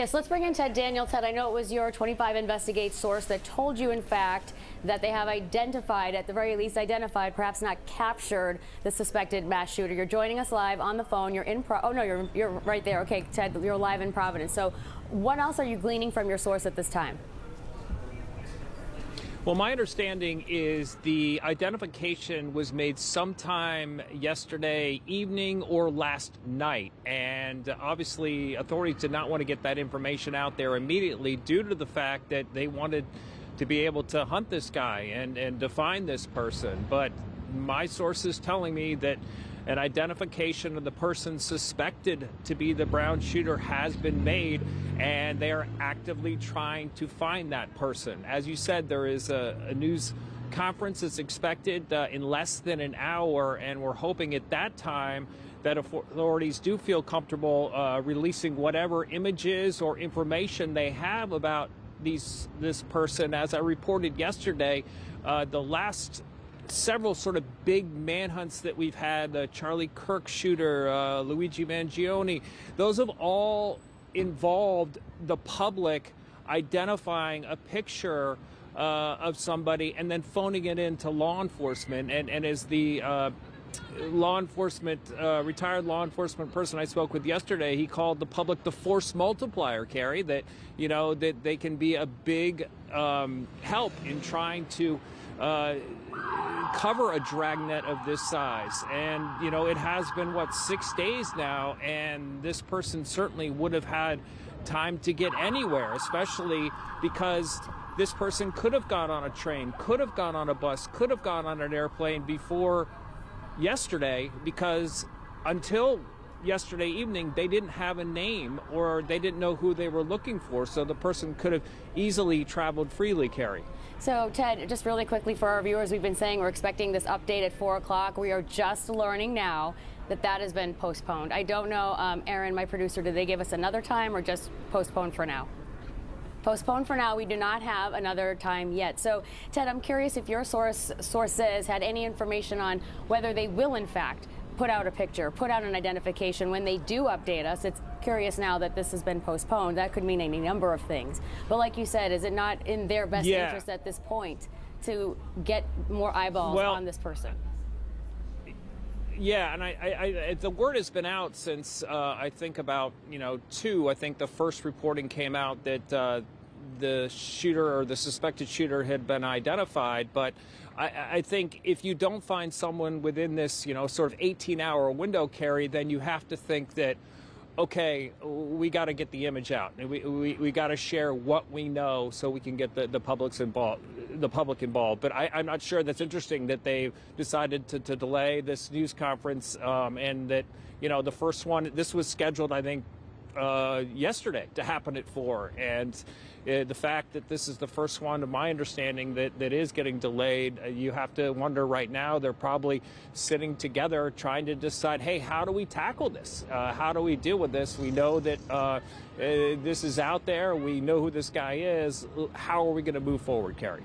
Yes, let's bring in Ted Daniel. Ted, I know it was your 25 Investigate source that told you, in fact, that they have identified, at the very least identified, perhaps not captured, the suspected mass shooter. You're joining us live on the phone. You're in oh no, you're right there. Okay, Ted, you're live in Providence. So what else are you gleaning from your source at this time? Well, my understanding is the identification was made sometime yesterday evening or last night. And obviously, authorities did not want to get that information out there immediately due to the fact that they wanted to be able to hunt this guy and define this person. But my source is telling me that an identification of the person suspected to be the Brown shooter has been made, and they are actively trying to find that person. As you said, there is a news conference that's expected in less than an hour, and we're hoping at that time that authorities do feel comfortable releasing whatever images or information they have about this person. As I reported yesterday, the last several sort of big manhunts that we've had, the Charlie Kirk shooter, Luigi Mangione, those have all involved the public identifying a picture of somebody and then phoning it in to law enforcement. And as the retired law enforcement person I spoke with yesterday, he called the public the force multiplier, Carrie, that, you know, that they can be a big help in trying to cover a dragnet of this size. And, you know, it has been, what, 6 days now, and this person certainly would have had time to get anywhere, especially because this person could have gone on a train, could have gone on a bus, could have gone on an airplane before yesterday, because until yesterday evening they didn't have a name or they didn't know who they were looking for, so the person could have easily traveled freely, Carrie. So, Ted, just really quickly for our viewers, we've been saying we're expecting this update at 4 o'clock. We are just learning now that that has been postponed. I don't know, Aaron, my producer, did they give us another time or just postponed for now? Postponed for now. We do not have another time yet. So, Ted, I'm curious if your sources had any information on whether they will, in fact, put out a picture, put out an identification when they do update us. It's curious now that this has been postponed. That could mean any number of things. But like you said, is it not in their best interest at this point to get more eyeballs on this person? Yeah, and I the word has been out since I think about, two. I think the first reporting came out that the shooter or the suspected shooter had been identified. But I think if you don't find someone within this, sort of 18-hour window, Carrie, then you have to think that, okay, we got to get the image out. We got to share what we know so we can get the public involved. But I'm not sure. That's interesting that they decided to delay this news conference, and that, the first one, this was scheduled, I think, yesterday to happen at 4, and the fact that this is the first one, to my understanding, that is getting delayed, you have to wonder right now they're probably sitting together trying to decide, hey, how do we tackle this? How do we deal with this? We know that this is out there. We know who this guy is. How are we going to move forward, Carrie?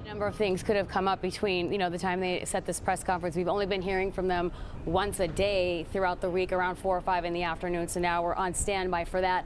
A number of things could have come up between, the time they set this press conference. We've only been hearing from them once a day throughout the week around 4 or 5 in the afternoon. So now we're on standby for that.